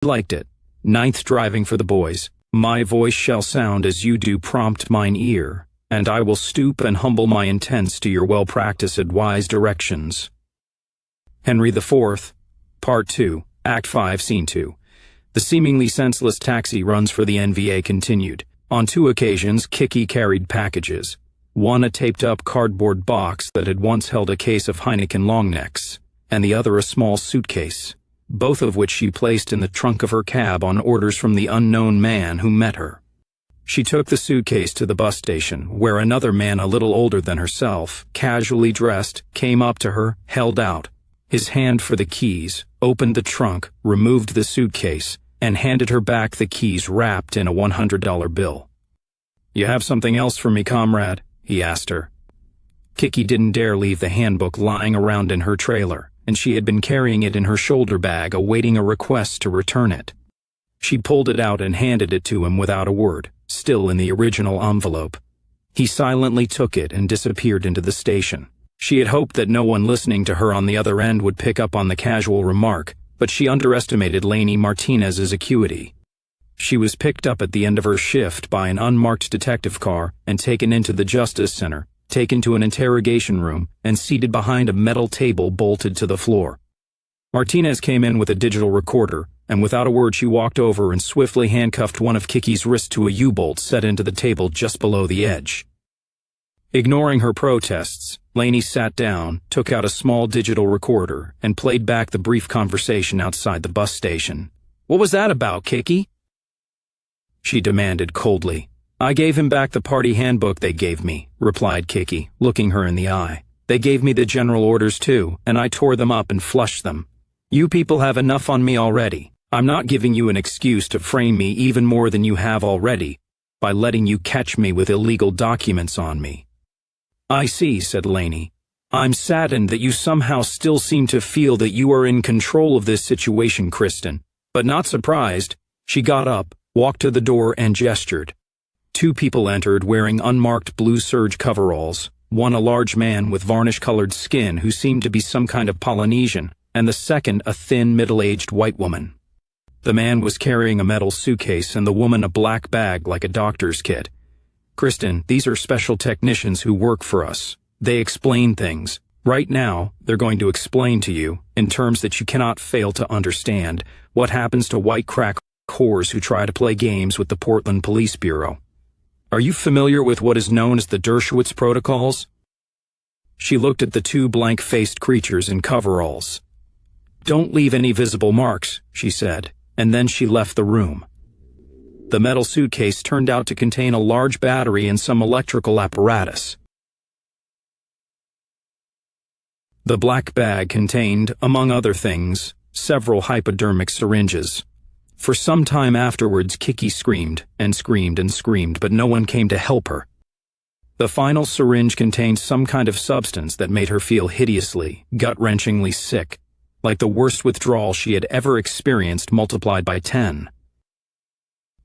liked it. Ninth, driving for the boys. My voice shall sound as you do prompt mine ear, and I will stoop and humble my intents to your well-practiced advised directions. Henry IV, Part 2, Act 5, Scene 2. The seemingly senseless taxi runs for the NVA continued. On 2 occasions, Kicky carried packages. One a taped-up cardboard box that had once held a case of Heineken longnecks, and the other a small suitcase, both of which she placed in the trunk of her cab on orders from the unknown man who met her. She took the suitcase to the bus station, where another man a little older than herself, casually dressed, came up to her, held out his hand for the keys, opened the trunk, removed the suitcase, and handed her back the keys wrapped in a $100 bill. "You have something else for me, comrade?" he asked her. Kicky didn't dare leave the handbook lying around in her trailer, and she had been carrying it in her shoulder bag awaiting a request to return it. She pulled it out and handed it to him without a word, still in the original envelope. He silently took it and disappeared into the station. She had hoped that no one listening to her on the other end would pick up on the casual remark, but she underestimated Lainey Martinez's acuity. She was picked up at the end of her shift by an unmarked detective car and taken into the Justice Center, taken to an interrogation room, and seated behind a metal table bolted to the floor. Martinez came in with a digital recorder, and without a word she walked over and swiftly handcuffed one of Kicky's wrists to a U-bolt set into the table just below the edge. Ignoring her protests, Lainey sat down, took out a small digital recorder, and played back the brief conversation outside the bus station. "What was that about, Kicky?" she demanded coldly. "I gave him back the party handbook they gave me," replied Kicky, looking her in the eye. "They gave me the general orders too, and I tore them up and flushed them. You people have enough on me already. I'm not giving you an excuse to frame me even more than you have already, by letting you catch me with illegal documents on me." "I see," said Lainey. "I'm saddened that you somehow still seem to feel that you are in control of this situation, Kristen, but not surprised." She got up, walked to the door, and gestured. 2 people entered wearing unmarked blue serge coveralls, one a large man with varnish-colored skin who seemed to be some kind of Polynesian, and the second a thin, middle-aged white woman. The man was carrying a metal suitcase and the woman a black bag like a doctor's kit. "Kristen, these are special technicians who work for us. They explain things. Right now, they're going to explain to you, in terms that you cannot fail to understand, what happens to white crack whores who try to play games with the Portland Police Bureau. Are you familiar with what is known as the Dershowitz Protocols?" She looked at the 2 blank-faced creatures in coveralls. "Don't leave any visible marks," she said, and then she left the room. The metal suitcase turned out to contain a large battery and some electrical apparatus. The black bag contained, among other things, several hypodermic syringes. For some time afterwards, Kicky screamed and screamed and screamed, but no one came to help her. The final syringe contained some kind of substance that made her feel hideously, gut-wrenchingly sick, like the worst withdrawal she had ever experienced multiplied by 10.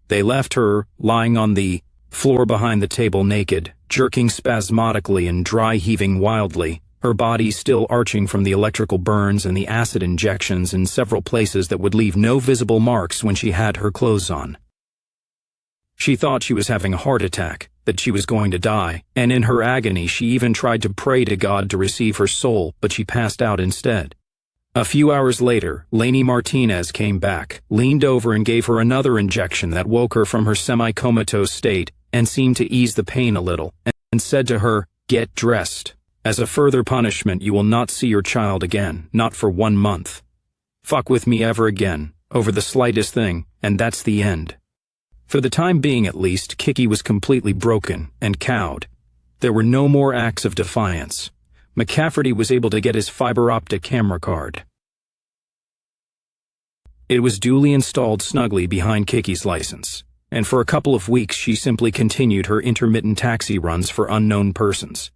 They left her, lying on the floor behind the table naked, jerking spasmodically and dry-heaving wildly, her body still arching from the electrical burns and the acid injections in several places that would leave no visible marks when she had her clothes on. She thought she was having a heart attack, that she was going to die, and in her agony she even tried to pray to God to receive her soul, but she passed out instead. A few hours later, Lainey Martinez came back, leaned over and gave her another injection that woke her from her semi-comatose state and seemed to ease the pain a little, and said to her, "Get dressed. As a further punishment, you will not see your child again, not for 1 month. Fuck with me ever again, over the slightest thing, and that's the end." For the time being at least, Kicky was completely broken and cowed. There were no more acts of defiance. McCafferty was able to get his fiber-optic camera card. It was duly installed snugly behind Kicky's license, and for a couple of weeks she simply continued her intermittent taxi runs for unknown persons.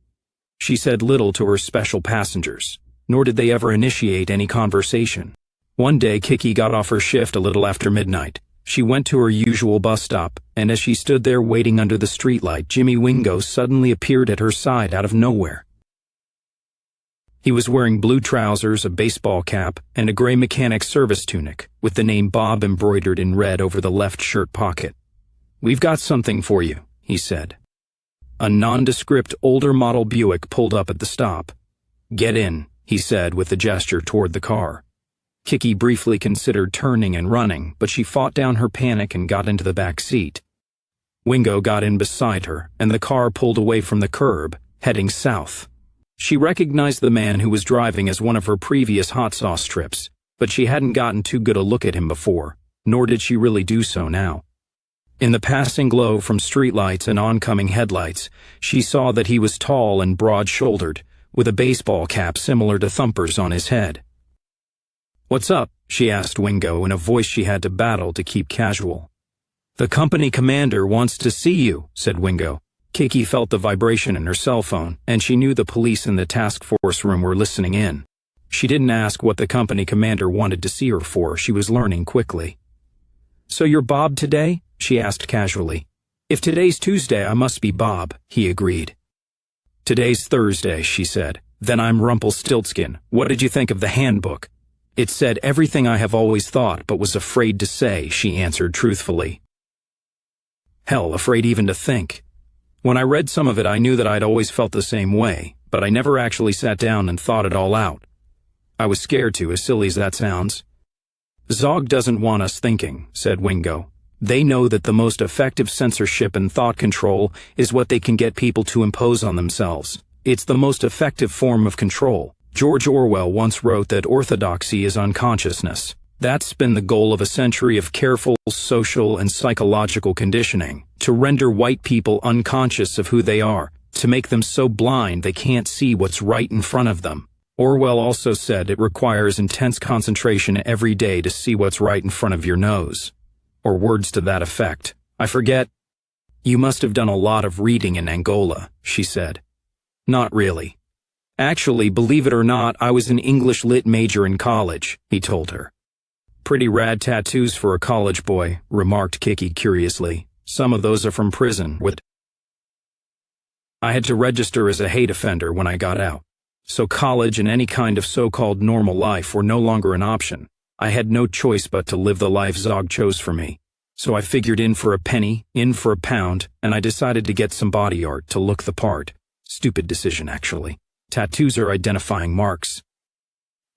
She said little to her special passengers, nor did they ever initiate any conversation. One day Kicky got off her shift a little after midnight. She went to her usual bus stop, and as she stood there waiting under the streetlight, Jimmy Wingo suddenly appeared at her side out of nowhere. He was wearing blue trousers, a baseball cap, and a gray mechanic service tunic, with the name Bob embroidered in red over the left shirt pocket. "We've got something for you," he said. A nondescript older model Buick pulled up at the stop. "Get in," he said with a gesture toward the car. Kicky briefly considered turning and running, but she fought down her panic and got into the back seat. Wingo got in beside her, and the car pulled away from the curb, heading south. She recognized the man who was driving as one of her previous hot sauce trips, but she hadn't gotten too good a look at him before, nor did she really do so now. In the passing glow from streetlights and oncoming headlights, she saw that he was tall and broad-shouldered, with a baseball cap similar to Thumper's on his head. "What's up?" she asked Wingo in a voice she had to battle to keep casual. "The company commander wants to see you," said Wingo. Kicky felt the vibration in her cell phone, and she knew the police in the task force room were listening in. She didn't ask what the company commander wanted to see her for. She was learning quickly. "So you're Bob today?" she asked casually. "If today's Tuesday, I must be Bob," he agreed. "Today's Thursday," she said. "Then I'm Rumpelstiltskin. What did you think of the handbook?" "It said everything I have always thought but was afraid to say," she answered truthfully. "Hell, afraid even to think. When I read some of it, I knew that I'd always felt the same way, but I never actually sat down and thought it all out. I was scared to, as silly as that sounds." "Zog doesn't want us thinking," said Wingo. "They know that the most effective censorship and thought control is what they can get people to impose on themselves. It's the most effective form of control. George Orwell once wrote that orthodoxy is unconsciousness. That's been the goal of a century of careful social and psychological conditioning, to render white people unconscious of who they are, to make them so blind they can't see what's right in front of them. Orwell also said it requires intense concentration every day to see what's right in front of your nose. Or words to that effect. I forget. You must have done a lot of reading in Angola, she said. Not really. Actually, believe it or not, I was an English lit major in college, he told her. Pretty rad tattoos for a college boy, remarked Kicky curiously. Some of those are from prison. I had to register as a hate offender when I got out. So college and any kind of so-called normal life were no longer an option. I had no choice but to live the life Zog chose for me. So I figured in for a penny, in for a pound, and I decided to get some body art to look the part. Stupid decision, actually. Tattoos are identifying marks.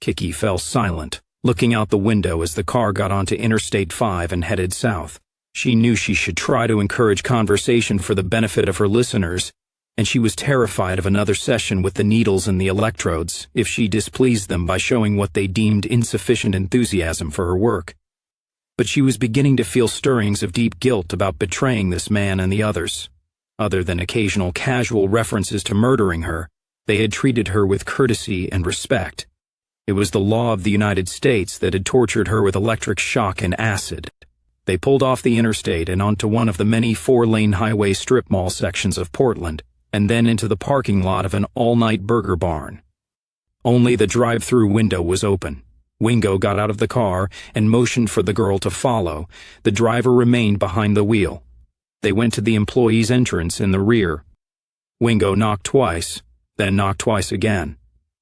Kicky fell silent, looking out the window as the car got onto Interstate 5 and headed south. She knew she should try to encourage conversation for the benefit of her listeners, and she was terrified of another session with the needles and the electrodes if she displeased them by showing what they deemed insufficient enthusiasm for her work. But she was beginning to feel stirrings of deep guilt about betraying this man and the others. Other than occasional casual references to murdering her, they had treated her with courtesy and respect. It was the law of the United States that had tortured her with electric shock and acid. They pulled off the interstate and onto one of the many four-lane highway strip mall sections of Portland, and then into the parking lot of an all-night burger barn. Only the drive-through window was open. Wingo got out of the car and motioned for the girl to follow. The driver remained behind the wheel. They went to the employee's entrance in the rear. Wingo knocked twice, then knocked twice again.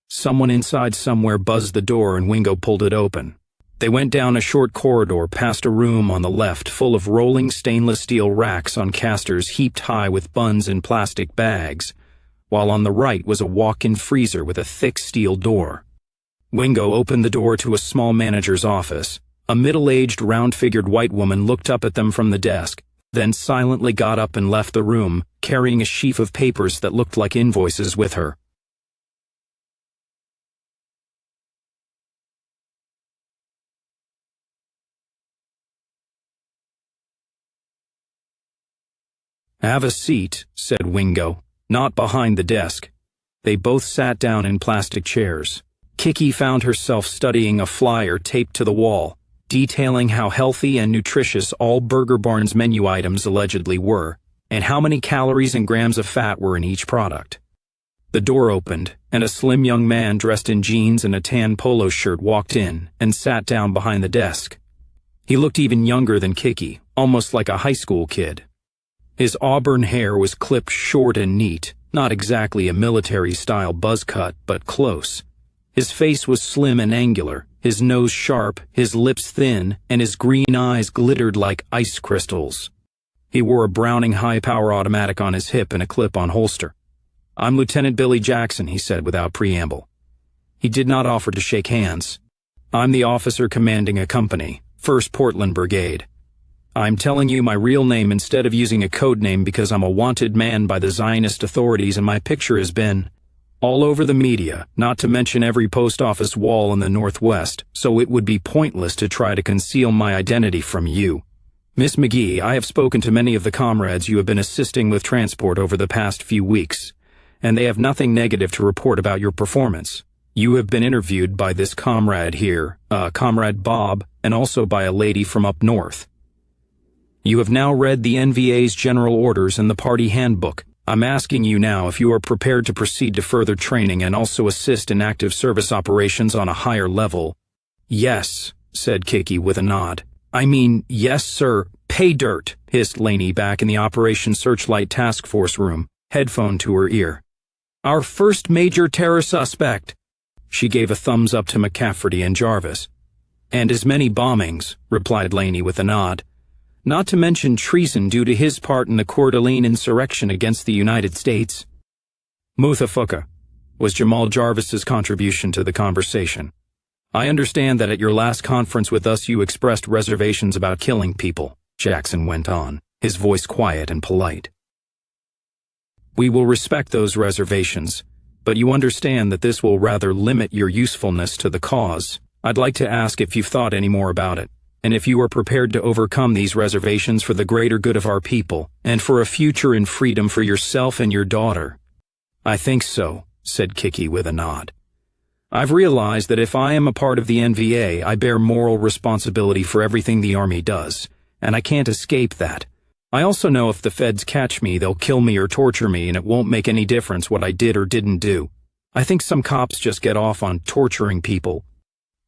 Someone inside somewhere buzzed the door and Wingo pulled it open. They went down a short corridor past a room on the left full of rolling stainless steel racks on casters heaped high with buns in plastic bags, while on the right was a walk-in freezer with a thick steel door. Wingo opened the door to a small manager's office. A middle-aged, round-figured white woman looked up at them from the desk, then silently got up and left the room, carrying a sheaf of papers that looked like invoices with her. Have a seat, said Wingo, not behind the desk. They both sat down in plastic chairs. Kicky found herself studying a flyer taped to the wall, detailing how healthy and nutritious all Burger Barn's menu items allegedly were, and how many calories and grams of fat were in each product. The door opened, and a slim young man dressed in jeans and a tan polo shirt walked in and sat down behind the desk. He looked even younger than Kicky, almost like a high school kid. His auburn hair was clipped short and neat, not exactly a military-style buzz cut, but close, His face was slim and angular, his nose sharp, his lips thin, and his green eyes glittered like ice crystals. He wore a Browning high-power automatic on his hip and a clip-on holster. "I'm Lieutenant Billy Jackson," he said without preamble. He did not offer to shake hands. "I'm the officer commanding a company, 1st Portland Brigade. I'm telling you my real name instead of using a code name because I'm a wanted man by the Zionist authorities and my picture has been all over the media, not to mention every post office wall in the Northwest, so it would be pointless to try to conceal my identity from you. Miss McGee, I have spoken to many of the comrades you have been assisting with transport over the past few weeks, and they have nothing negative to report about your performance. You have been interviewed by this comrade here, Comrade Bob, and also by a lady from up north. You have now read the NVA's general orders and the party handbook. I'm asking you now if you are prepared to proceed to further training and also assist in active service operations on a higher level." "Yes," said Kicky with a nod. "I mean, yes, sir. Pay dirt," hissed Laney back in the Operation Searchlight Task Force room, headphone to her ear. "Our first major terror suspect." She gave a thumbs up to McCafferty and Jarvis. "And as many bombings," replied Laney with a nod. "Not to mention treason due to his part in the Coeur d'Alene insurrection against the United States." "Muthafuka," was Jamal Jarvis's contribution to the conversation. "I understand that at your last conference with us you expressed reservations about killing people," Jackson went on, his voice quiet and polite. "We will respect those reservations, but you understand that this will rather limit your usefulness to the cause. I'd like to ask if you've thought any more about it, and if you are prepared to overcome these reservations for the greater good of our people, and for a future in freedom for yourself and your daughter." "I think so," said Kicky with a nod. "I've realized that if I am a part of the NVA, I bear moral responsibility for everything the Army does, and I can't escape that. I also know if the feds catch me, they'll kill me or torture me, and it won't make any difference what I did or didn't do. I think some cops just get off on torturing people.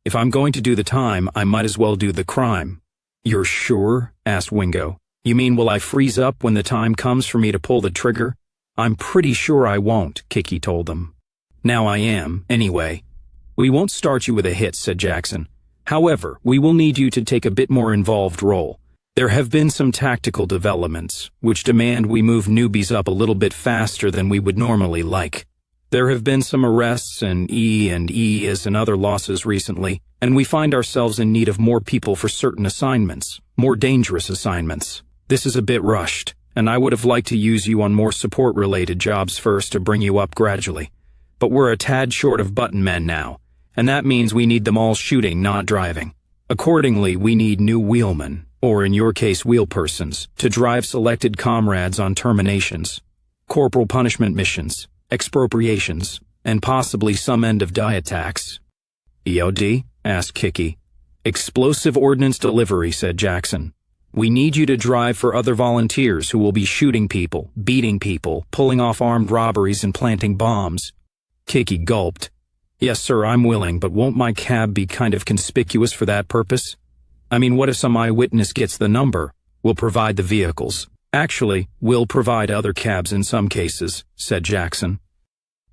If I'm going to do the time, I might as well do the crime." "You're sure?" asked Wingo. "You mean will I freeze up when the time comes for me to pull the trigger?" "I'm pretty sure I won't," Kicky told them. "Now I am, anyway." "We won't start you with a hit," said Jackson. "However, we will need you to take a bit more involved role. There have been some tactical developments, which demand we move newbies up a little bit faster than we would normally like. There have been some arrests and EIs and other losses recently, and we find ourselves in need of more people for certain assignments, more dangerous assignments. This is a bit rushed, and I would have liked to use you on more support-related jobs first to bring you up gradually. But we're a tad short of button men now, and that means we need them all shooting, not driving. Accordingly, we need new wheelmen, or in your case wheelpersons, to drive selected comrades on terminations, corporal punishment missions, expropriations, and possibly some end-of-die attacks." "EOD?" asked Kicky. "Explosive Ordnance Delivery," said Jackson. "We need you to drive for other volunteers who will be shooting people, beating people, pulling off armed robberies, and planting bombs." Kicky gulped. "Yes, sir, I'm willing, but won't my cab be kind of conspicuous for that purpose? I mean, what if some eyewitness gets the number? We'll provide the vehicles. Actually, we'll provide other cabs in some cases," said Jackson.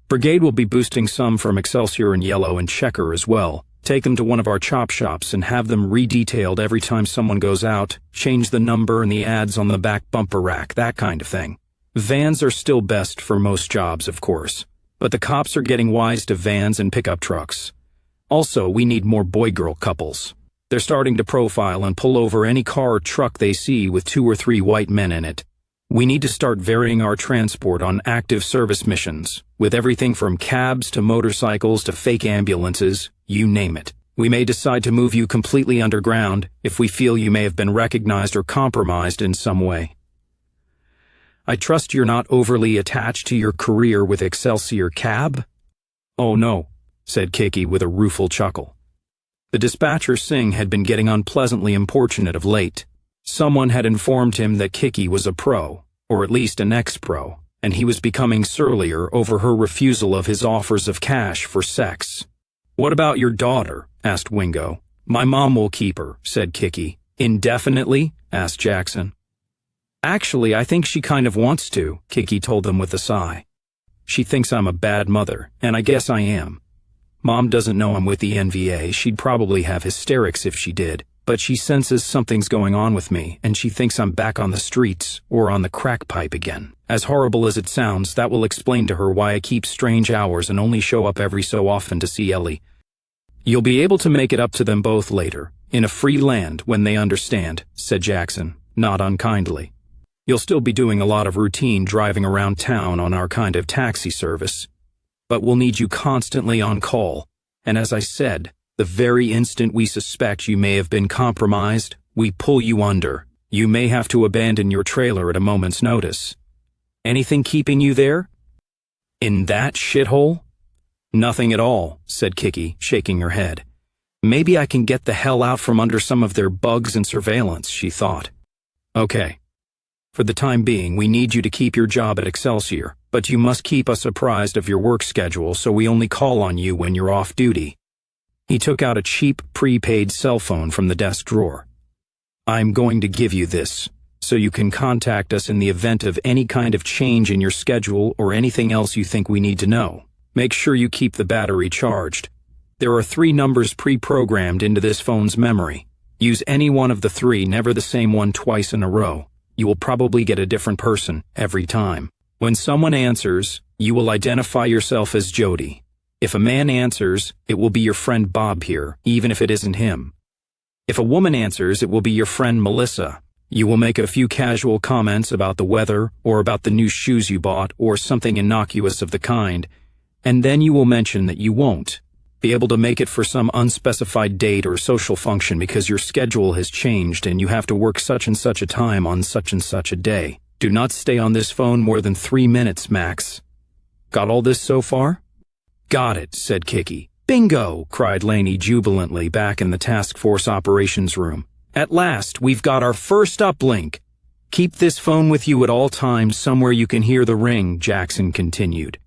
"Brigade will be boosting some from Excelsior and Yellow and Checker as well. Take them to one of our chop shops and have them re-detailed every time someone goes out, change the number and the ads on the back bumper rack, that kind of thing. Vans are still best for most jobs, of course, but the cops are getting wise to vans and pickup trucks. Also, we need more boy-girl couples. They're starting to profile and pull over any car or truck they see with 2 or 3 white men in it. We need to start varying our transport on active service missions, with everything from cabs to motorcycles to fake ambulances, you name it. We may decide to move you completely underground if we feel you may have been recognized or compromised in some way. I trust you're not overly attached to your career with Excelsior Cab?" "Oh no," said Kicky with a rueful chuckle. The dispatcher Singh had been getting unpleasantly importunate of late. Someone had informed him that Kicky was a pro, or at least an ex-pro, and he was becoming surlier over her refusal of his offers of cash for sex. "What about your daughter?" asked Wingo. "My mom will keep her," said Kicky. "Indefinitely?" asked Jackson. "Actually, I think she kind of wants to," Kicky told them with a sigh. "She thinks I'm a bad mother, and I guess I am. Mom doesn't know I'm with the NVA. She'd probably have hysterics if she did, but she senses something's going on with me, and she thinks I'm back on the streets or on the crack pipe again. As horrible as it sounds, that will explain to her why I keep strange hours and only show up every so often to see Ellie. You'll be able to make it up to them both later, in a free land when they understand, said Jackson, not unkindly. You'll still be doing a lot of routine driving around town on our kind of taxi service, but we'll need you constantly on call, and as I said, the very instant we suspect you may have been compromised, we pull you under. You may have to abandon your trailer at a moment's notice. Anything keeping you there? In that shithole? Nothing at all, said Kicky, shaking her head. Maybe I can get the hell out from under some of their bugs and surveillance, she thought. Okay. For the time being, we need you to keep your job at Excelsior, but you must keep us apprised of your work schedule so we only call on you when you're off duty. He took out a cheap, prepaid cell phone from the desk drawer. I'm going to give you this, so you can contact us in the event of any kind of change in your schedule or anything else you think we need to know. Make sure you keep the battery charged. There are 3 numbers pre-programmed into this phone's memory. Use any one of the 3, never the same one twice in a row. You will probably get a different person every time. When someone answers, you will identify yourself as Jody. If a man answers, it will be your friend Bob here, even if it isn't him. If a woman answers, it will be your friend Melissa. You will make a few casual comments about the weather or about the new shoes you bought or something innocuous of the kind, and then you will mention that you won't be able to make it for some unspecified date or social function because your schedule has changed and you have to work such and such a time on such and such a day. Do not stay on this phone more than 3 minutes, max. Got all this so far? Got it, said Kicky. Bingo, cried Laney jubilantly back in the task force operations room. At last, we've got our first uplink. Keep this phone with you at all times somewhere you can hear the ring, Jackson continued.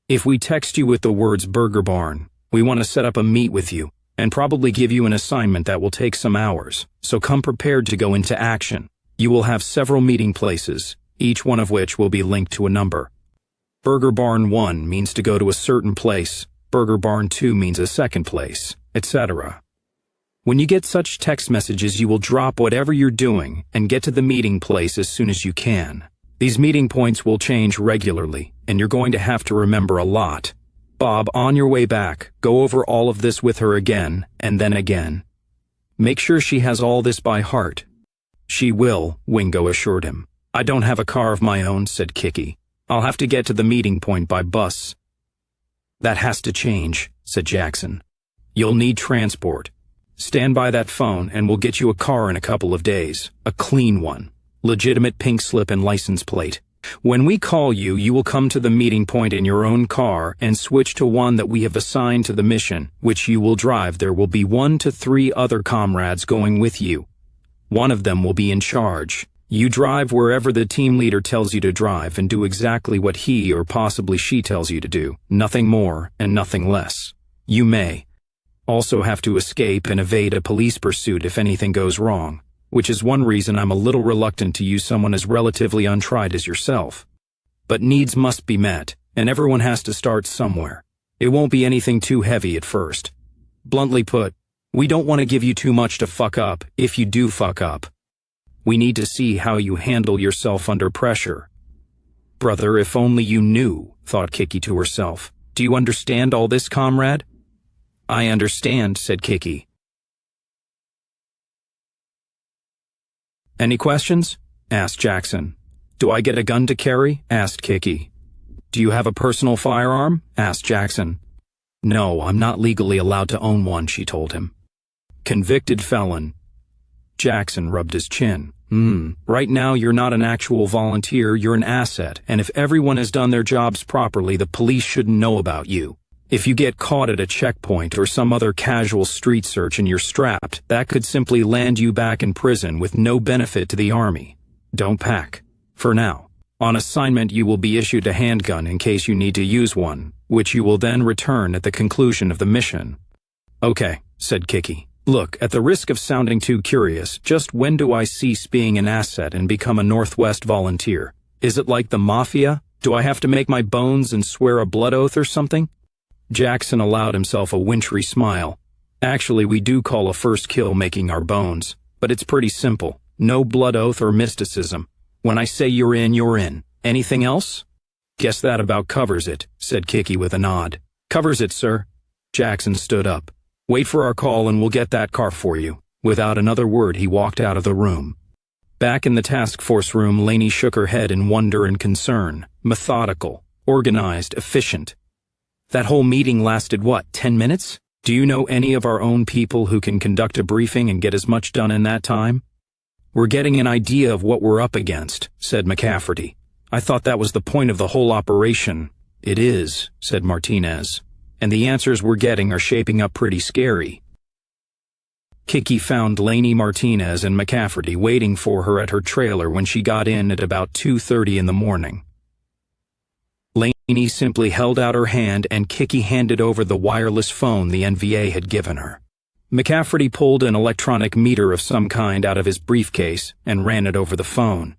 If we text you with the words Burger Barn, we want to set up a meet with you, and probably give you an assignment that will take some hours, so come prepared to go into action. You will have several meeting places, each one of which will be linked to a number. Burger Barn 1 means to go to a certain place, Burger Barn 2 means a second place, etc. When you get such text messages, you will drop whatever you're doing and get to the meeting place as soon as you can. These meeting points will change regularly, and you're going to have to remember a lot. Bob, on your way back, go over all of this with her again, and then again. Make sure she has all this by heart. She will, Wingo assured him. I don't have a car of my own, said Kicky. I'll have to get to the meeting point by bus. That has to change, said Jackson. You'll need transport. Stand by that phone and we'll get you a car in a couple of days. A clean one. Legitimate pink slip and license plate. When we call you, you will come to the meeting point in your own car and switch to one that we have assigned to the mission, which you will drive. There will be 1 to 3 other comrades going with you. One of them will be in charge. You drive wherever the team leader tells you to drive and do exactly what he or possibly she tells you to do. Nothing more and nothing less. You may also have to escape and evade a police pursuit if anything goes wrong, which is one reason I'm a little reluctant to use someone as relatively untried as yourself. But needs must be met, and everyone has to start somewhere. It won't be anything too heavy at first. Bluntly put, we don't want to give you too much to fuck up if you do fuck up. We need to see how you handle yourself under pressure. Brother, if only you knew, thought Kicky to herself. Do you understand all this, comrade? I understand, said Kicky. Any questions? Asked Jackson. Do I get a gun to carry? Asked Kicky. Do you have a personal firearm? Asked Jackson. No, I'm not legally allowed to own one, she told him. Convicted felon. Jackson rubbed his chin. Right now you're not an actual volunteer, you're an asset, and if everyone has done their jobs properly, the police shouldn't know about you. If you get caught at a checkpoint or some other casual street search and you're strapped, that could simply land you back in prison with no benefit to the army. Don't pack. For now. On assignment, you will be issued a handgun in case you need to use one, which you will then return at the conclusion of the mission. Okay, said Kicky. Look, at the risk of sounding too curious, just when do I cease being an asset and become a Northwest volunteer? Is it like the mafia? Do I have to make my bones and swear a blood oath or something? Jackson allowed himself a wintry smile. Actually, we do call a first kill making our bones, but it's pretty simple. No blood oath or mysticism. When I say you're in, you're in. Anything else? Guess that about covers it, said Kicky with a nod. Covers it, sir. Jackson stood up. Wait for our call and we'll get that car for you. Without another word, he walked out of the room. Back in the task force room, Lainey shook her head in wonder and concern. Methodical, organized, efficient. That whole meeting lasted what, 10 minutes? Do you know any of our own people who can conduct a briefing and get as much done in that time? We're getting an idea of what we're up against, said McCafferty. I thought that was the point of the whole operation. It is, said Martinez. And the answers we're getting are shaping up pretty scary. Kicky found Lainey Martinez and McCafferty waiting for her at her trailer when she got in at about 2:30 in the morning. Lainey simply held out her hand and Kicky handed over the wireless phone the NVA had given her. McCafferty pulled an electronic meter of some kind out of his briefcase and ran it over the phone.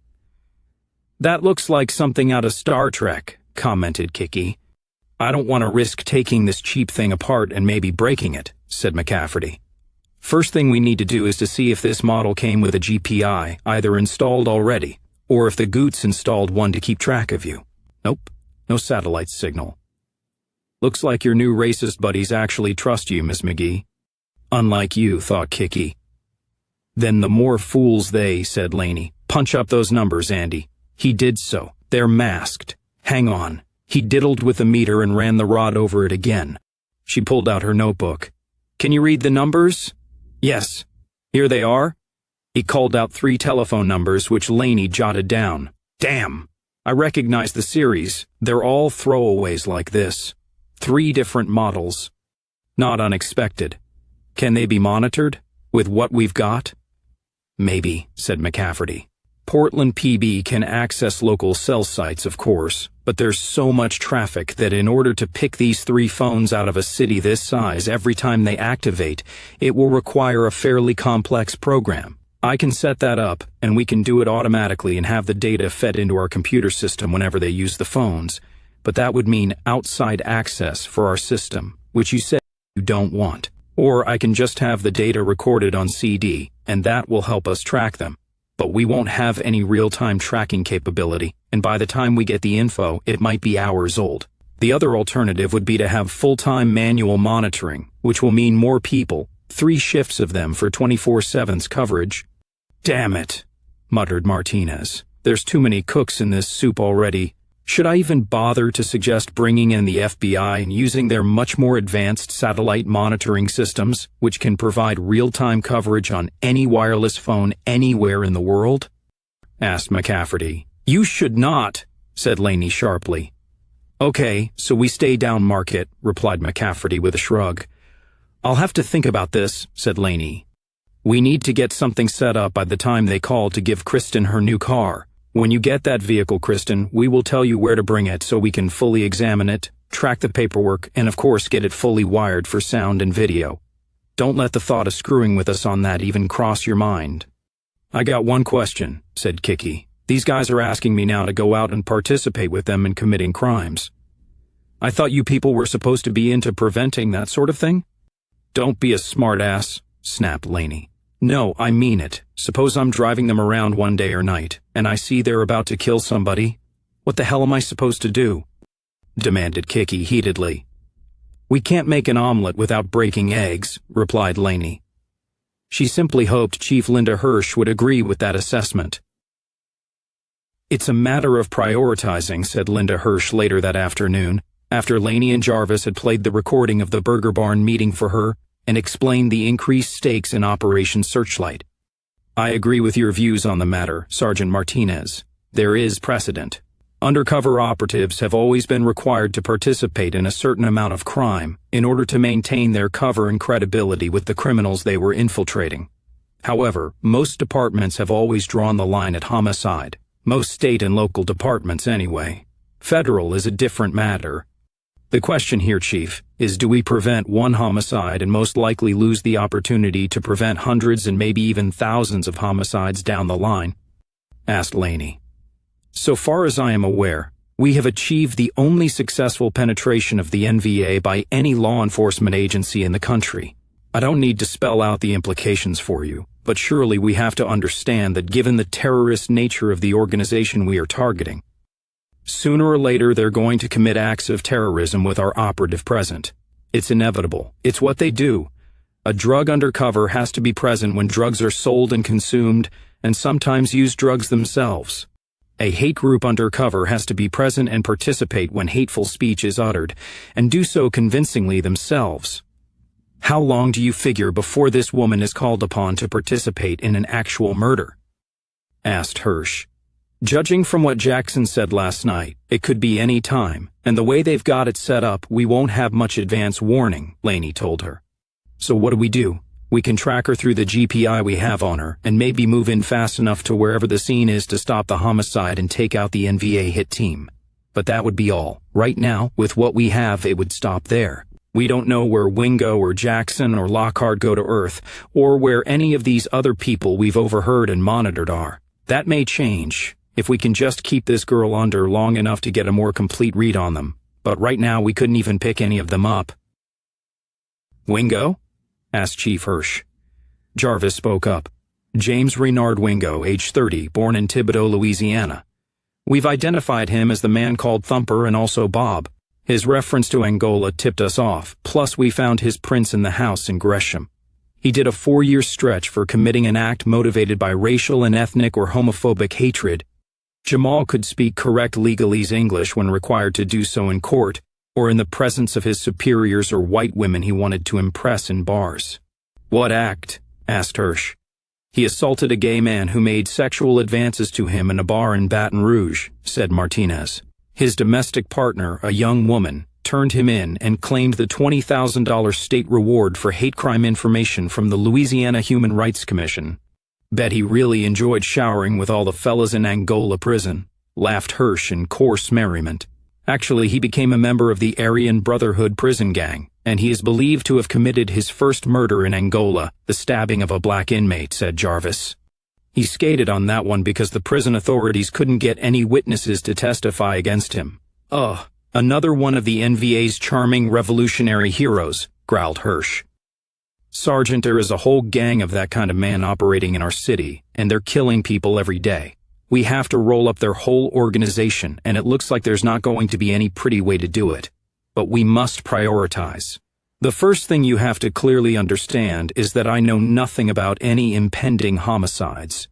That looks like something out of Star Trek, commented Kicky. I don't want to risk taking this cheap thing apart and maybe breaking it, said McCafferty. First thing we need to do is to see if this model came with a GPI, either installed already, or if the Goots installed one to keep track of you. Nope, no satellite signal. Looks like your new racist buddies actually trust you, Miss McGee. Unlike you, thought Kicky. Then the more fools they, said Lainey. Punch up those numbers, Andy. He did so. They're masked. Hang on. He diddled with the meter and ran the rod over it again. She pulled out her notebook. Can you read the numbers? Yes. Here they are. He called out 3 telephone numbers, which Lainey jotted down. Damn. I recognize the series. They're all throwaways like this. 3 different models. Not unexpected. Can they be monitored? With what we've got? Maybe, said McCafferty. Portland PB can access local cell sites, of course, but there's so much traffic that in order to pick these 3 phones out of a city this size every time they activate, it will require a fairly complex program. I can set that up, and we can do it automatically and have the data fed into our computer system whenever they use the phones, but that would mean outside access for our system, which you said you don't want. Or I can just have the data recorded on CD, and that will help us track them. But we won't have any real-time tracking capability, and by the time we get the info, it might be hours old. The other alternative would be to have full-time manual monitoring, which will mean more people, 3 shifts of them for 24/7's coverage. Damn it, muttered Martinez. There's too many cooks in this soup already. Should I even bother to suggest bringing in the FBI and using their much more advanced satellite monitoring systems, which can provide real-time coverage on any wireless phone anywhere in the world? Asked McCafferty. You should not, said Lainey sharply. Okay, so we stay down market, replied McCafferty with a shrug. I'll have to think about this, said Lainey. We need to get something set up by the time they call to give Kristen her new car. When you get that vehicle, Kristen, we will tell you where to bring it so we can fully examine it, track the paperwork, and of course get it fully wired for sound and video. Don't let the thought of screwing with us on that even cross your mind. I got one question, said Kicky. These guys are asking me now to go out and participate with them in committing crimes. I thought you people were supposed to be into preventing that sort of thing? Don't be a smartass, snapped Lainey. No, I mean it. Suppose I'm driving them around one day or night, and I see they're about to kill somebody. What the hell am I supposed to do? Demanded Kicky heatedly. We can't make an omelet without breaking eggs, replied Lainey. She simply hoped Chief Linda Hirsch would agree with that assessment. It's a matter of prioritizing, said Linda Hirsch later that afternoon, after Lainey and Jarvis had played the recording of the Burger Barn meeting for her and explained the increased stakes in Operation Searchlight. I agree with your views on the matter, Sergeant Martinez. There is precedent. Undercover operatives have always been required to participate in a certain amount of crime in order to maintain their cover and credibility with the criminals they were infiltrating. However, most departments have always drawn the line at homicide. Most state and local departments anyway. Federal is a different matter. The question here, Chief, is do we prevent one homicide and most likely lose the opportunity to prevent hundreds and maybe even thousands of homicides down the line? Asked Lainey. So far as I am aware, We have achieved the only successful penetration of the NVA by any law enforcement agency in the country. I don't need to spell out the implications for you, but surely we have to understand that given the terrorist nature of the organization we are targeting, sooner or later they're going to commit acts of terrorism with our operative present. It's inevitable. It's what they do. A drug undercover has to be present when drugs are sold and consumed, and sometimes use drugs themselves. A hate group undercover has to be present and participate when hateful speech is uttered, and do so convincingly themselves. How long do you figure before this woman is called upon to participate in an actual murder? Asked Hirsch. Judging from what Jackson said last night, it could be any time, and the way they've got it set up, we won't have much advance warning, Laney told her. So what do? We can track her through the GPI we have on her, and maybe move in fast enough to wherever the scene is to stop the homicide and take out the NVA hit team. But that would be all. Right now, with what we have, it would stop there. We don't know where Wingo or Jackson or Lockhart go to Earth, or where any of these other people we've overheard and monitored are. That may change, if we can just keep this girl under long enough to get a more complete read on them. But right now we couldn't even pick any of them up. Wingo? Asked Chief Hirsch. Jarvis spoke up. James Renard Wingo, age 30, born in Thibodaux, Louisiana. We've identified him as the man called Thumper and also Bob. His reference to Angola tipped us off, plus we found his prints in the house in Gresham. He did a 4-year stretch for committing an act motivated by racial and ethnic or homophobic hatred. Jamal could speak correct legalese English when required to do so in court, or in the presence of his superiors or white women he wanted to impress in bars. What act? Asked Hirsch. He assaulted a gay man who made sexual advances to him in a bar in Baton Rouge, said Martinez. His domestic partner, a young woman, turned him in and claimed the $20,000 state reward for hate crime information from the Louisiana Human Rights Commission. Bet he really enjoyed showering with all the fellas in Angola prison, laughed Hirsch in coarse merriment. Actually, he became a member of the Aryan Brotherhood prison gang, and he is believed to have committed his first murder in Angola, the stabbing of a black inmate, said Jarvis. He skated on that one because the prison authorities couldn't get any witnesses to testify against him. Ugh, another one of the NVA's charming revolutionary heroes, growled Hirsch. Sergeant, there is a whole gang of that kind of man operating in our city, and they're killing people every day. We have to roll up their whole organization, and it looks like there's not going to be any pretty way to do it. But we must prioritize. The first thing you have to clearly understand is that I know nothing about any impending homicides.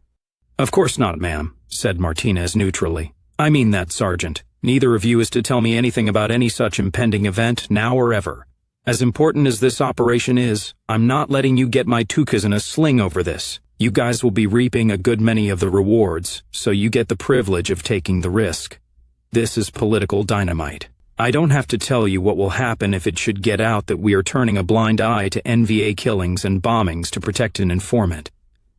Of course not, ma'am, said Martinez neutrally. I mean that, Sergeant. Neither of you is to tell me anything about any such impending event, now or ever. As important as this operation is, I'm not letting you get my tukas in a sling over this. You guys will be reaping a good many of the rewards, so you get the privilege of taking the risk. This is political dynamite. I don't have to tell you what will happen if it should get out that we are turning a blind eye to NVA killings and bombings to protect an informant.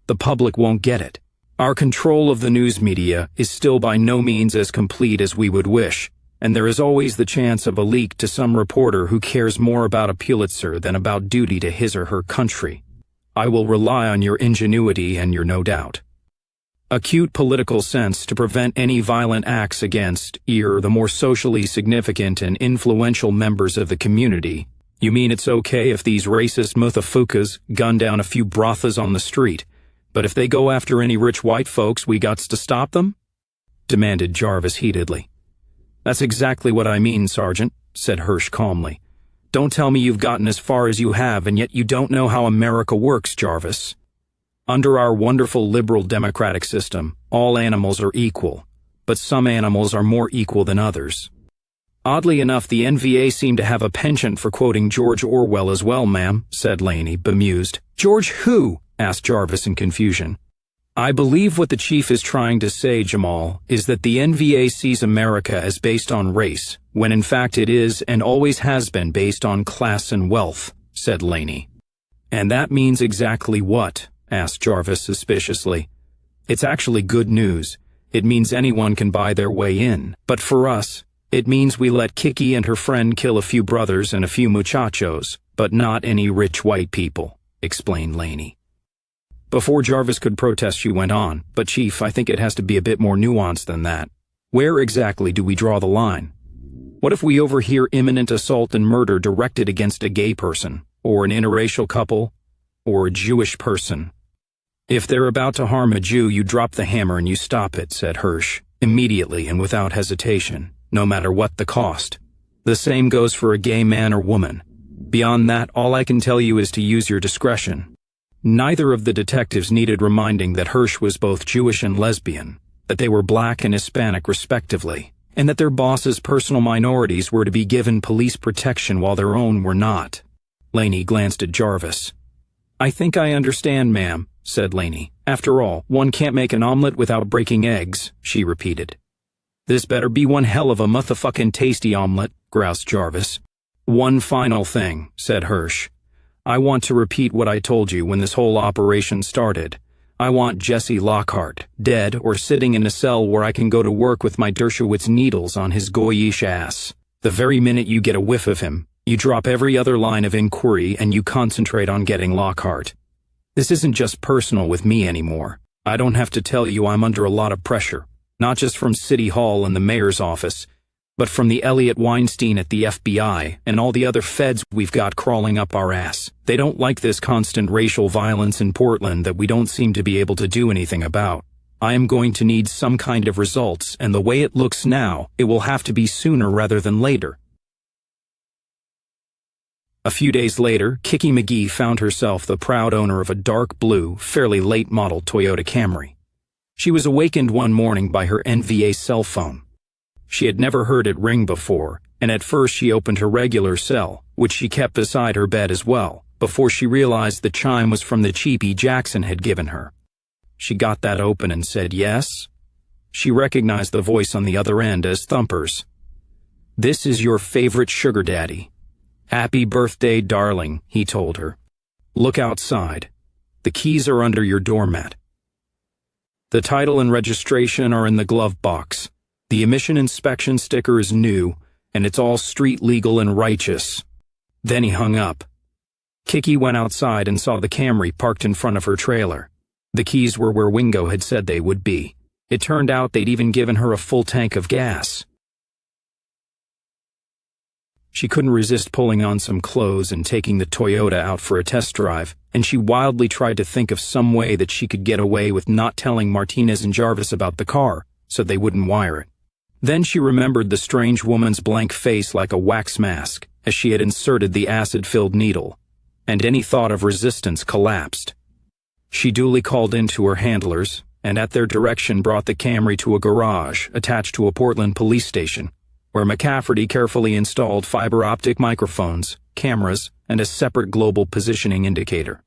The public won't get it. Our control of the news media is still by no means as complete as we would wish, and there is always the chance of a leak to some reporter who cares more about a Pulitzer than about duty to his or her country. I will rely on your ingenuity and your no doubt acute political sense to prevent any violent acts against the more socially significant and influential members of the community. You mean it's okay if these racist motherfuckers gun down a few brothas on the street, but if they go after any rich white folks, we gots to stop them? Demanded Jarvis heatedly. That's exactly what I mean, Sergeant, said Hirsch calmly. Don't tell me you've gotten as far as you have, and yet you don't know how America works, Jarvis. Under our wonderful liberal democratic system, all animals are equal, but some animals are more equal than others. Oddly enough, the NVA seem to have a penchant for quoting George Orwell as well, ma'am, said Laney, bemused. George who? Asked Jarvis in confusion. I believe what the chief is trying to say, Jamal, is that the NVA sees America as based on race, when in fact it is and always has been based on class and wealth, said Laney. And that means exactly what? Asked Jarvis suspiciously. It's actually good news. It means anyone can buy their way in. But for us, it means we let Kicky and her friend kill a few brothers and a few muchachos, but not any rich white people, explained Laney. Before Jarvis could protest, she went on, but Chief, I think it has to be a bit more nuanced than that. Where exactly do we draw the line? What if we overhear imminent assault and murder directed against a gay person, or an interracial couple, or a Jewish person? If they're about to harm a Jew, you drop the hammer and you stop it, said Hirsch, immediately and without hesitation, no matter what the cost. The same goes for a gay man or woman. Beyond that, all I can tell you is to use your discretion. Neither of the detectives needed reminding that Hirsch was both Jewish and lesbian, that they were black and Hispanic respectively, and that their boss's personal minorities were to be given police protection while their own were not. Laney glanced at Jarvis. I think I understand, ma'am, said Laney. After all, one can't make an omelet without breaking eggs, she repeated. This better be one hell of a motherfucking tasty omelet, groused Jarvis. One final thing, said Hirsch. I want to repeat what I told you when this whole operation started. I want Jesse Lockhart, dead or sitting in a cell where I can go to work with my Dershowitz needles on his goyish ass. The very minute you get a whiff of him, you drop every other line of inquiry and you concentrate on getting Lockhart. This isn't just personal with me anymore. I don't have to tell you I'm under a lot of pressure, not just from City Hall and the mayor's office, but from the Elliot Weinstein at the FBI and all the other feds we've got crawling up our ass. They don't like this constant racial violence in Portland that we don't seem to be able to do anything about. I am going to need some kind of results, and the way it looks now, it will have to be sooner rather than later. A few days later, Kicky McGee found herself the proud owner of a dark blue, fairly late-model Toyota Camry. She was awakened one morning by her NVA cell phone. She had never heard it ring before, and at first she opened her regular cell, which she kept beside her bed as well, before she realized the chime was from the cheapie Jackson had given her. She got that open and said yes. She recognized the voice on the other end as Thumper's. This is your favorite sugar daddy. Happy birthday, darling, he told her. Look outside. The keys are under your doormat. The title and registration are in the glove box. The emission inspection sticker is new, and it's all street legal and righteous. Then he hung up. Kicky went outside and saw the Camry parked in front of her trailer. The keys were where Wingo had said they would be. It turned out they'd even given her a full tank of gas. She couldn't resist pulling on some clothes and taking the Toyota out for a test drive, and she wildly tried to think of some way that she could get away with not telling Martinez and Jarvis about the car, so they wouldn't wire it. Then she remembered the strange woman's blank face like a wax mask as she had inserted the acid-filled needle, and any thought of resistance collapsed. She duly called in to her handlers, and at their direction brought the Camry to a garage attached to a Portland police station, where McCafferty carefully installed fiber-optic microphones, cameras, and a separate global positioning indicator.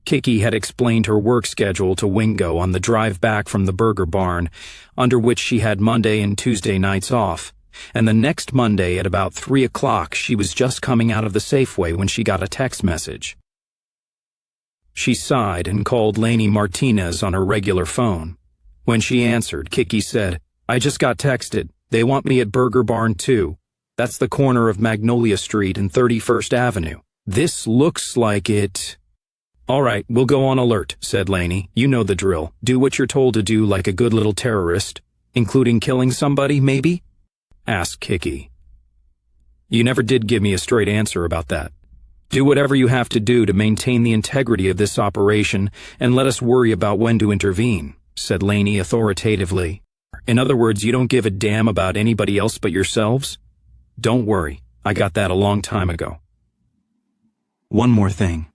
Kicky had explained her work schedule to Wingo on the drive back from the burger barn, under which she had Monday and Tuesday nights off, and the next Monday at about 3 o'clock she was just coming out of the Safeway when she got a text message. She sighed and called Laney Martinez on her regular phone. When she answered, Kicky said, I just got texted. They want me at Burger Barn 2. That's the corner of Magnolia Street and 31st Avenue. This looks like it... All right, we'll go on alert, said Laney. You know the drill. Do what you're told to do like a good little terrorist. Including killing somebody, maybe? Asked Kicky. You never did give me a straight answer about that. Do whatever you have to do to maintain the integrity of this operation and let us worry about when to intervene, said Laney authoritatively. In other words, you don't give a damn about anybody else but yourselves? Don't worry, I got that a long time ago. One more thing.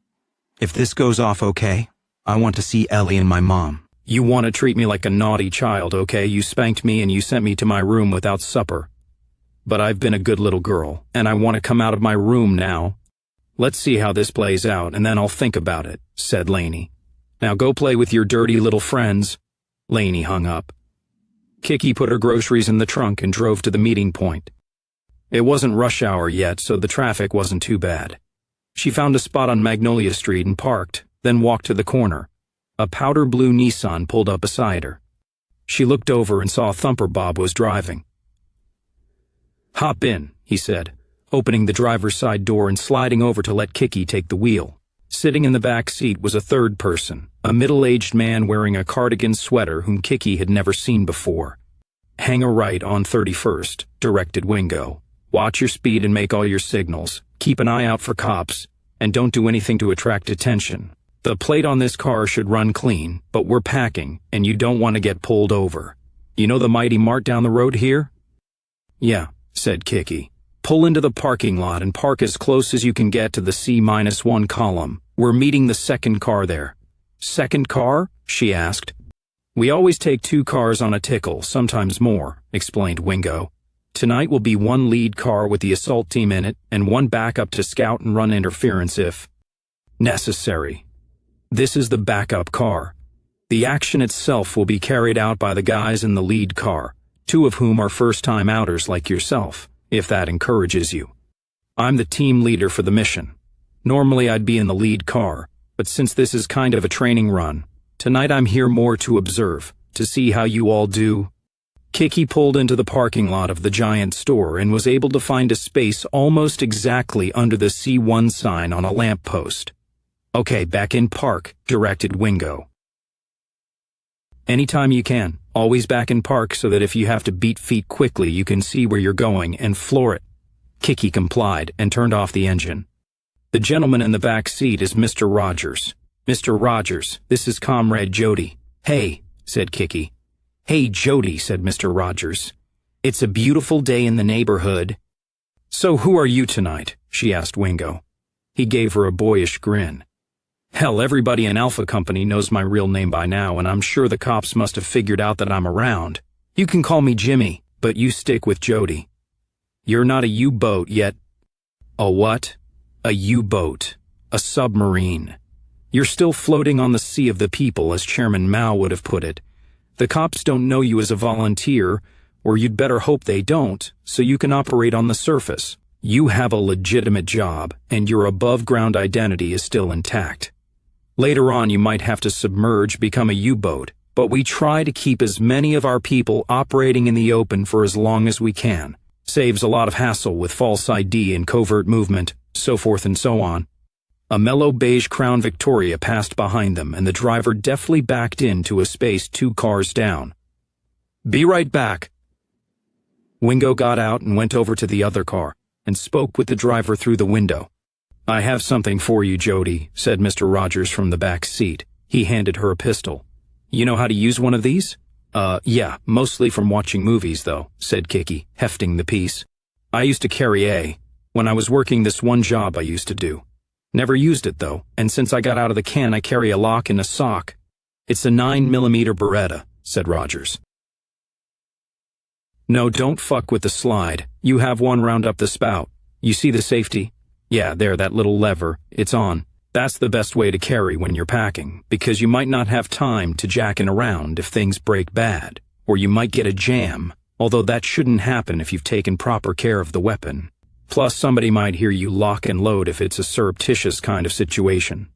If this goes off okay, I want to see Ellie and my mom. You want to treat me like a naughty child, okay? You spanked me and you sent me to my room without supper. But I've been a good little girl, and I want to come out of my room now. Let's see how this plays out, and then I'll think about it, said Laney. Now go play with your dirty little friends. Laney hung up. Kicky put her groceries in the trunk and drove to the meeting point. It wasn't rush hour yet, so the traffic wasn't too bad. She found a spot on Magnolia Street and parked, then walked to the corner. A powder blue Nissan pulled up beside her. She looked over and saw Thumper Bob was driving. Hop in, he said, opening the driver's side door and sliding over to let Kicky take the wheel. Sitting in the back seat was a third person, a middle-aged man wearing a cardigan sweater whom Kicky had never seen before. Hang a right on 31st, directed Wingo. Watch your speed and make all your signals. Keep an eye out for cops, and don't do anything to attract attention. The plate on this car should run clean, but we're packing, and you don't want to get pulled over. You know the Mighty Mart down the road here? Yeah, said Kicky. Pull into the parking lot and park as close as you can get to the C-1 column. We're meeting the second car there. Second car? She asked. We always take 2 cars on a tickle, sometimes more, explained Wingo. Tonight will be 1 lead car with the assault team in it, and 1 backup to scout and run interference if necessary. This is the backup car. The action itself will be carried out by the guys in the lead car, 2 of whom are first-time outers like yourself, if that encourages you. I'm the team leader for the mission. Normally I'd be in the lead car, but since this is kind of a training run, tonight I'm here more to observe, to see how you all do. Kicky pulled into the parking lot of the giant store and was able to find a space almost exactly under the C1 sign on a lamppost. Okay, back in park, directed Wingo. Anytime you can, always back in park so that if you have to beat feet quickly you can see where you're going and floor it. Kicky complied and turned off the engine. The gentleman in the back seat is Mr. Rogers. Mr. Rogers, this is Comrade Jody. Hey, said Kicky. Hey, Jody, said Mr. Rogers. It's a beautiful day in the neighborhood. So who are you tonight? She asked Wingo. He gave her a boyish grin. Hell, everybody in Alpha Company knows my real name by now, and I'm sure the cops must have figured out that I'm around. You can call me Jimmy, but you stick with Jody. You're not a U-boat yet. A what? A U-boat. A submarine. You're still floating on the sea of the people, as Chairman Mao would have put it. The cops don't know you as a volunteer, or you'd better hope they don't, so you can operate on the surface. You have a legitimate job, and your above-ground identity is still intact. Later on you might have to submerge, become a U-boat, but we try to keep as many of our people operating in the open for as long as we can. Saves a lot of hassle with false ID and covert movement, so forth and so on. A mellow beige Crown Victoria passed behind them, and the driver deftly backed into a space 2 cars down. Be right back. Wingo got out and went over to the other car, and spoke with the driver through the window. I have something for you, Jody, said Mr. Rogers from the back seat. He handed her a pistol. You know how to use one of these? Yeah, mostly from watching movies, though, said Kicky, hefting the piece. I used to carry A, when I was working this one job I used to do. Never used it, though, and since I got out of the can I carry a lock and a sock. It's a 9mm Beretta, said Rogers. No, don't fuck with the slide. You have one round up the spout. You see the safety? Yeah, there, that little lever. It's on. That's the best way to carry when you're packing, because you might not have time to jacking around if things break bad, or you might get a jam, although that shouldn't happen if you've taken proper care of the weapon. Plus, somebody might hear you lock and load if it's a surreptitious kind of situation.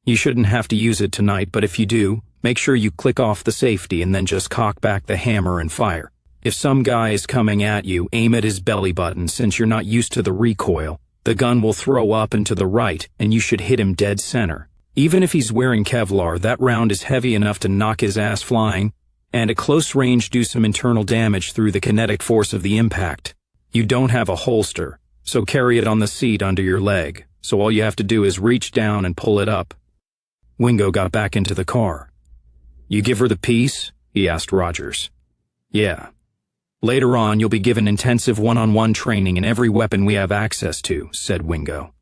You shouldn't have to use it tonight, but if you do, make sure you click off the safety and then just cock back the hammer and fire. If some guy is coming at you, aim at his belly button since you're not used to the recoil. The gun will throw up and to the right, and you should hit him dead center. Even if he's wearing Kevlar, that round is heavy enough to knock his ass flying, and at close range do some internal damage through the kinetic force of the impact. You don't have a holster, so carry it on the seat under your leg, so all you have to do is reach down and pull it up. Wingo got back into the car. You give her the piece? He asked Rogers. Yeah. Later on, you'll be given intensive one-on-one training in every weapon we have access to, said Wingo.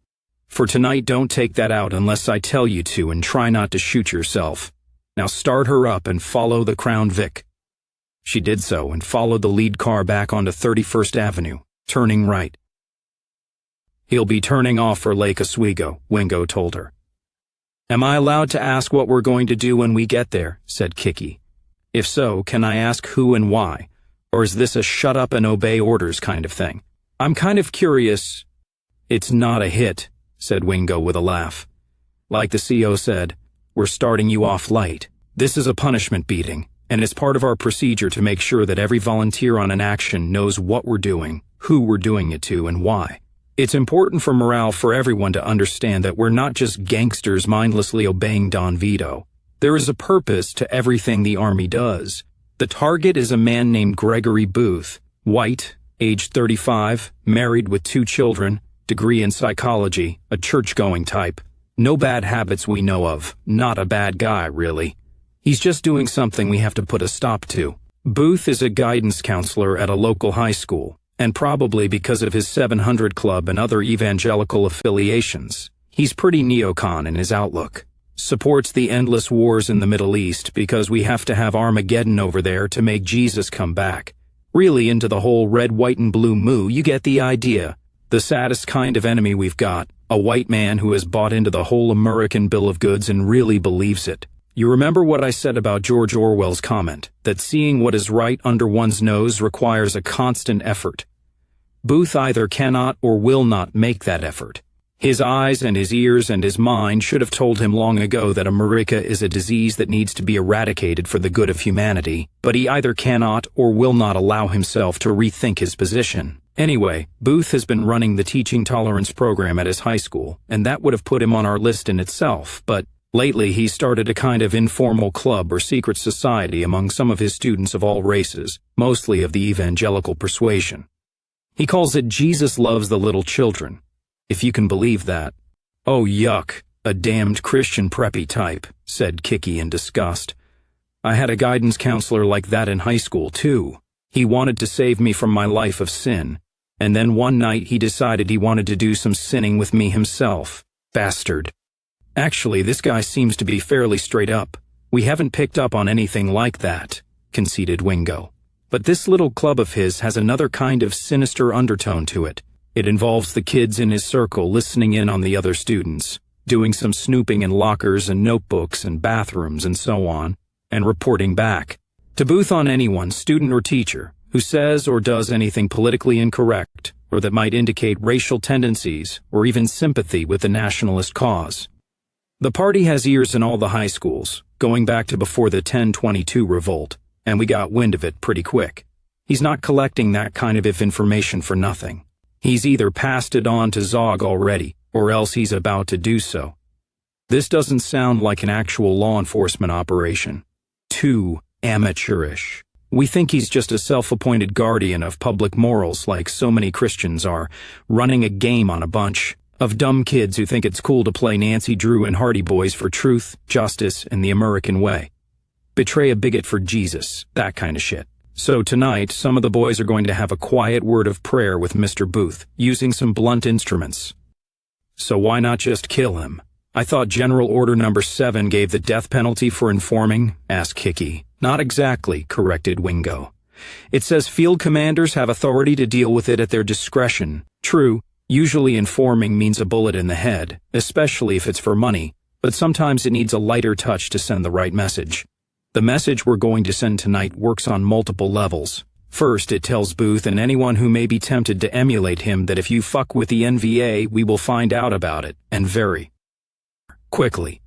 For tonight, don't take that out unless I tell you to, and try not to shoot yourself. Now start her up and follow the Crown Vic. She did so and followed the lead car back onto 31st Avenue, turning right. He'll be turning off for Lake Oswego, Wingo told her. Am I allowed to ask what we're going to do when we get there? Said Kicky. If so, can I ask who and why? Or is this a shut up and obey orders kind of thing? I'm kind of curious. It's not a hit, said Wingo with a laugh. Like the CO said, we're starting you off light. This is a punishment beating, and it's part of our procedure to make sure that every volunteer on an action knows what we're doing, who we're doing it to, and why. It's important for morale for everyone to understand that we're not just gangsters mindlessly obeying Don Vito. There is a purpose to everything the Army does. The target is a man named Gregory Booth, white, age 35, married with 2 children, degree in psychology, a church-going type. No bad habits we know of, not a bad guy, really. He's just doing something we have to put a stop to. Booth is a guidance counselor at a local high school, and probably because of his 700 Club and other evangelical affiliations, he's pretty neocon in his outlook. Supports the endless wars in the Middle East because we have to have Armageddon over there to make Jesus come back. Really into the whole red, white, and blue moo, you get the idea. The saddest kind of enemy we've got, a white man who has bought into the whole American bill of goods and really believes it. You remember what I said about George Orwell's comment, that seeing what is right under one's nose requires a constant effort. Booth either cannot or will not make that effort. His eyes and his ears and his mind should have told him long ago that America is a disease that needs to be eradicated for the good of humanity, but he either cannot or will not allow himself to rethink his position. Anyway, Booth has been running the teaching tolerance program at his high school, and that would have put him on our list in itself, but lately he's started a kind of informal club or secret society among some of his students of all races, mostly of the evangelical persuasion. He calls it Jesus Loves the Little Children. If you can believe that. Oh yuck, a damned Christian preppy type, said Kicky in disgust. I had a guidance counselor like that in high school too. He wanted to save me from my life of sin, and then one night he decided he wanted to do some sinning with me himself. Bastard. Actually, this guy seems to be fairly straight up. We haven't picked up on anything like that, conceded Wingo. But this little club of his has another kind of sinister undertone to it. It involves the kids in his circle listening in on the other students, doing some snooping in lockers and notebooks and bathrooms and so on, and reporting back to Booth on anyone, student or teacher, who says or does anything politically incorrect or that might indicate racial tendencies or even sympathy with the nationalist cause. The party has ears in all the high schools, going back to before the 1022 revolt, and we got wind of it pretty quick. He's not collecting that kind of information for nothing. He's either passed it on to Zog already, or else he's about to do so. This doesn't sound like an actual law enforcement operation. Too amateurish. We think he's just a self-appointed guardian of public morals like so many Christians are, running a game on a bunch of dumb kids who think it's cool to play Nancy Drew and Hardy Boys for truth, justice, and the American way. Betray a bigot for Jesus, that kind of shit. So tonight, some of the boys are going to have a quiet word of prayer with Mr. Booth, using some blunt instruments. So why not just kill him? I thought General Order Number 7 gave the death penalty for informing, asked Kicky. Not exactly, corrected Wingo. It says field commanders have authority to deal with it at their discretion. True, usually informing means a bullet in the head, especially if it's for money, but sometimes it needs a lighter touch to send the right message. The message we're going to send tonight works on multiple levels. First, it tells Booth and anyone who may be tempted to emulate him that if you fuck with the NVA, we will find out about it, and very quickly.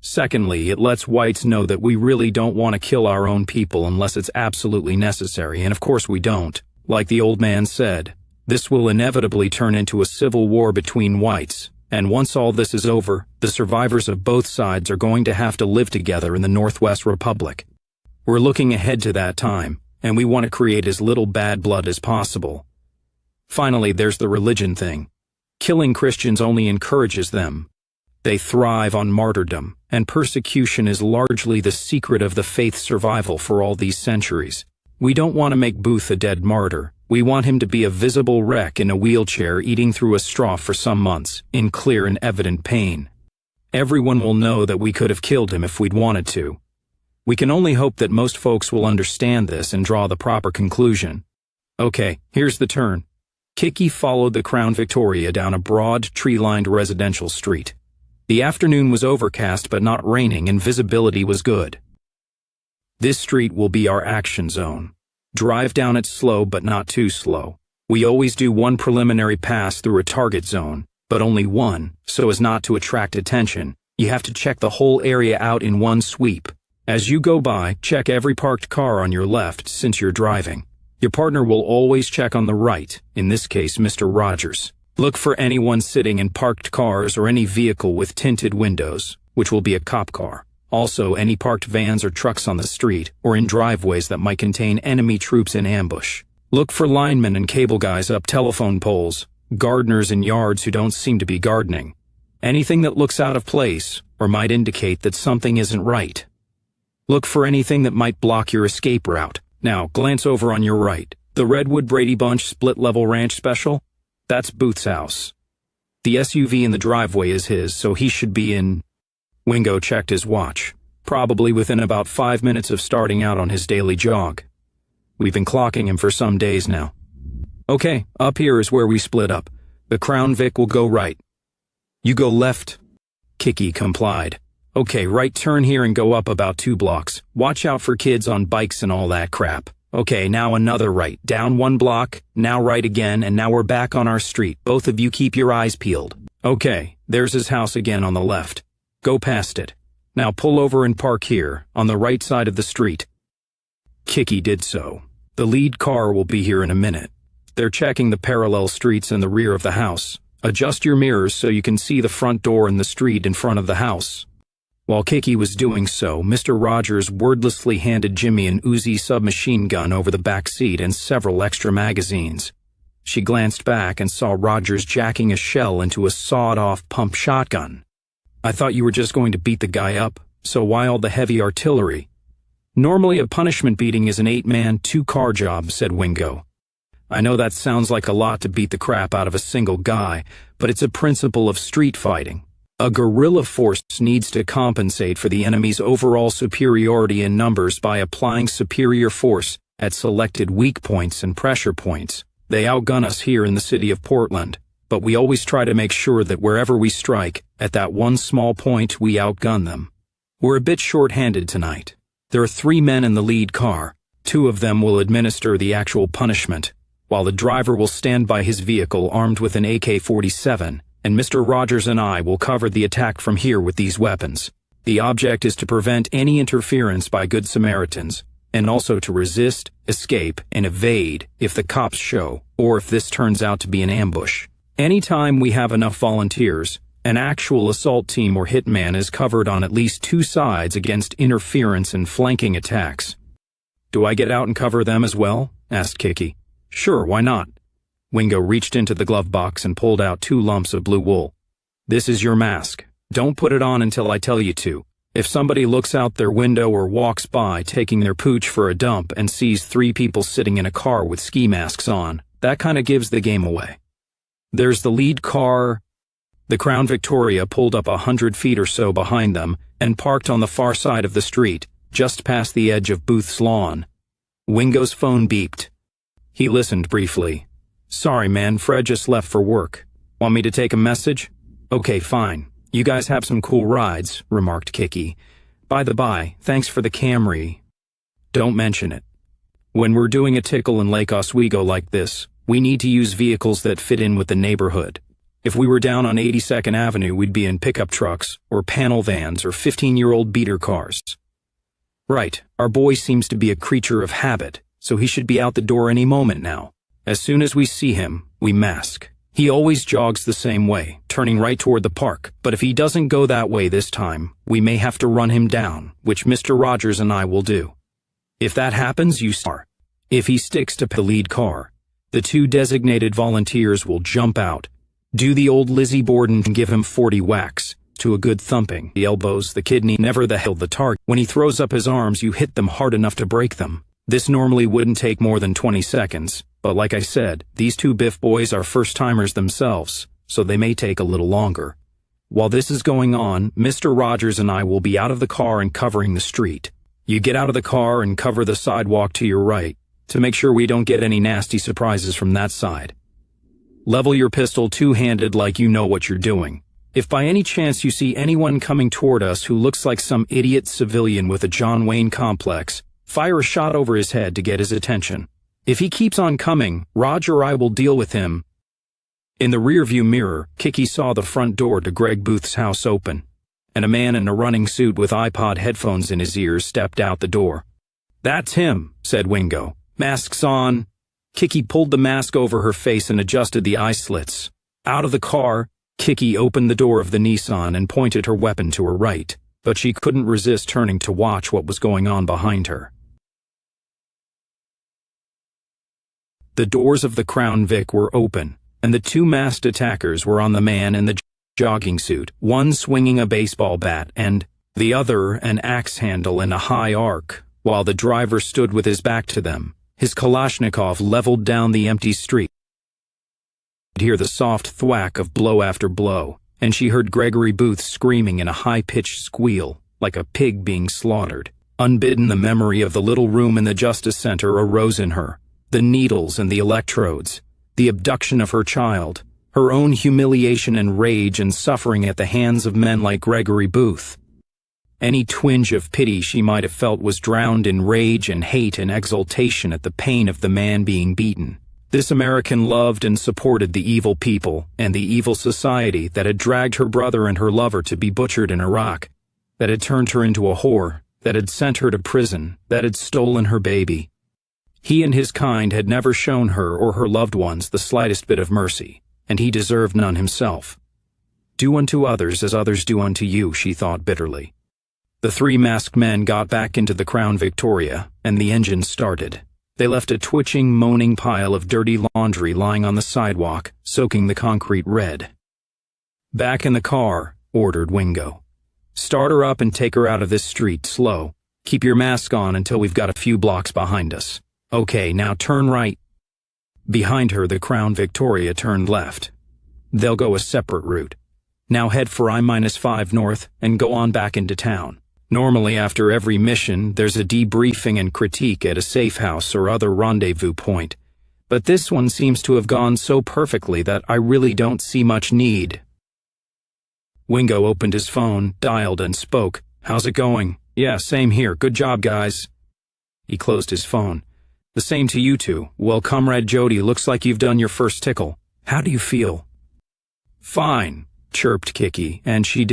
Secondly, it lets whites know that we really don't want to kill our own people unless it's absolutely necessary, and of course we don't. Like the old man said, this will inevitably turn into a civil war between whites. And once all this is over, the survivors of both sides are going to have to live together in the Northwest Republic. We're looking ahead to that time, and we want to create as little bad blood as possible. Finally, there's the religion thing. Killing Christians only encourages them. They thrive on martyrdom, and persecution is largely the secret of the faith's survival for all these centuries. We don't want to make Booth a dead martyr. We want him to be a visible wreck in a wheelchair eating through a straw for some months, in clear and evident pain. Everyone will know that we could have killed him if we'd wanted to. We can only hope that most folks will understand this and draw the proper conclusion. Okay, here's the turn. Kicky followed the Crown Victoria down a broad, tree-lined residential street. The afternoon was overcast but not raining and visibility was good. This street will be our action zone. Drive down it slow but not too slow. We always do one preliminary pass through a target zone, but only one, so as not to attract attention. You have to check the whole area out in one sweep. As you go by, check every parked car on your left since you're driving. Your partner will always check on the right, in this case Mr. Rogers. Look for anyone sitting in parked cars or any vehicle with tinted windows, which will be a cop car. Also, any parked vans or trucks on the street or in driveways that might contain enemy troops in ambush. Look for linemen and cable guys up telephone poles, gardeners in yards who don't seem to be gardening. Anything that looks out of place or might indicate that something isn't right. Look for anything that might block your escape route. Now, glance over on your right. The Redwood Brady Bunch split-level ranch special? That's Booth's house. The SUV in the driveway is his, so he should be in... Wingo checked his watch, probably within about 5 minutes of starting out on his daily jog. We've been clocking him for some days now. Okay, up here is where we split up. The Crown Vic will go right. You go left. Kicky complied. Okay, right turn here and go up about 2 blocks. Watch out for kids on bikes and all that crap. Okay, now another right. Down 1 block, now right again, and now we're back on our street. Both of you keep your eyes peeled. Okay, there's his house again on the left. Go past it. Now pull over and park here, on the right side of the street. Kicky did so. The lead car will be here in a minute. They're checking the parallel streets in the rear of the house. Adjust your mirrors so you can see the front door and the street in front of the house. While Kicky was doing so, Mr. Rogers wordlessly handed Jimmy an Uzi submachine gun over the back seat and several extra magazines. She glanced back and saw Rogers jacking a shell into a sawed-off pump shotgun. I thought you were just going to beat the guy up, so why all the heavy artillery? Normally a punishment beating is an 8-man, 2-car job, said Wingo. I know that sounds like a lot to beat the crap out of a single guy, but it's a principle of street fighting. A guerrilla force needs to compensate for the enemy's overall superiority in numbers by applying superior force at selected weak points and pressure points. They outgun us here in the city of Portland, but we always try to make sure that wherever we strike, at that one small point we outgun them. We're a bit short-handed tonight. There are 3 men in the lead car. 2 of them will administer the actual punishment, while the driver will stand by his vehicle armed with an AK-47, and Mr. Rogers and I will cover the attack from here with these weapons. The object is to prevent any interference by Good Samaritans, and also to resist, escape, and evade if the cops show, or if this turns out to be an ambush. Anytime we have enough volunteers, an actual assault team or hitman is covered on at least 2 sides against interference and flanking attacks. Do I get out and cover them as well? Asked Kicky. Sure, why not? Wingo reached into the glove box and pulled out 2 lumps of blue wool. This is your mask. Don't put it on until I tell you to. If somebody looks out their window or walks by taking their pooch for a dump and sees 3 people sitting in a car with ski masks on, that kinda gives the game away. There's the lead car. The Crown Victoria pulled up 100 feet or so behind them and parked on the far side of the street, just past the edge of Booth's lawn. Wingo's phone beeped. He listened briefly. Sorry, man, Fred just left for work. Want me to take a message? Okay, fine. You guys have some cool rides, remarked Kicky. By the by, thanks for the Camry. Don't mention it. When we're doing a tickle in Lake Oswego like this, we need to use vehicles that fit in with the neighborhood. If we were down on 82nd Avenue, we'd be in pickup trucks, or panel vans, or 15-year-old beater cars. Right, our boy seems to be a creature of habit, so he should be out the door any moment now. As soon as we see him, we mask. He always jogs the same way, turning right toward the park, but if he doesn't go that way this time, we may have to run him down, which Mr. Rogers and I will do. If that happens, you start. If he sticks to the lead car, the 2 designated volunteers will jump out, do the old Lizzie Borden and give him 40 whacks, to a good thumping. The elbows, the kidney, never the hell the target. When he throws up his arms, you hit them hard enough to break them. This normally wouldn't take more than 20 seconds, but like I said, these 2 Biff boys are first-timers themselves, so they may take a little longer. While this is going on, Mr. Rogers and I will be out of the car and covering the street. You get out of the car and cover the sidewalk to your right, to make sure we don't get any nasty surprises from that side. Level your pistol 2-handed like you know what you're doing. If by any chance you see anyone coming toward us who looks like some idiot civilian with a John Wayne complex, fire a shot over his head to get his attention. If he keeps on coming, Rog or I will deal with him. In the rearview mirror, Kicky saw the front door to Greg Booth's house open, and a man in a running suit with iPod headphones in his ears stepped out the door. That's him, said Wingo. Masks on. Kicky pulled the mask over her face and adjusted the eye slits. Out of the car, Kicky opened the door of the Nissan and pointed her weapon to her right. but she couldn't resist turning to watch what was going on behind her. The doors of the Crown Vic were open, and the two masked attackers were on the man in the jogging suit, one swinging a baseball bat and the other an axe handle in a high arc, while the driver stood with his back to them, his Kalashnikov leveled down the empty street. She'd hear the soft thwack of blow after blow, and she heard Gregory Booth screaming in a high-pitched squeal, like a pig being slaughtered. Unbidden, the memory of the little room in the Justice Center arose in her, the needles and the electrodes, the abduction of her child, her own humiliation and rage and suffering at the hands of men like Gregory Booth. Any twinge of pity she might have felt was drowned in rage and hate and exultation at the pain of the man being beaten. This American loved and supported the evil people and the evil society that had dragged her brother and her lover to be butchered in Iraq, that had turned her into a whore, that had sent her to prison, that had stolen her baby. He and his kind had never shown her or her loved ones the slightest bit of mercy, and he deserved none himself. Do unto others as others do unto you, she thought bitterly. The three masked men got back into the Crown Victoria, and the engine started. They left a twitching, moaning pile of dirty laundry lying on the sidewalk, soaking the concrete red. "Back in the car," ordered Wingo. "Start her up and take her out of this street, slow. Keep your mask on until we've got a few blocks behind us. Okay, now turn right." Behind her, the Crown Victoria turned left. "They'll go a separate route. Now head for I-5 north and go on back into town. Normally, after every mission, there's a debriefing and critique at a safe house or other rendezvous point, but this one seems to have gone so perfectly that I really don't see much need." Wingo opened his phone, dialed, and spoke. "How's it going?" "Yeah, same here. Good job, guys." He closed his phone. "The same to you two. Well, Comrade Jody, looks like you've done your first tickle. How do you feel?" "Fine," chirped Kicky, and she did.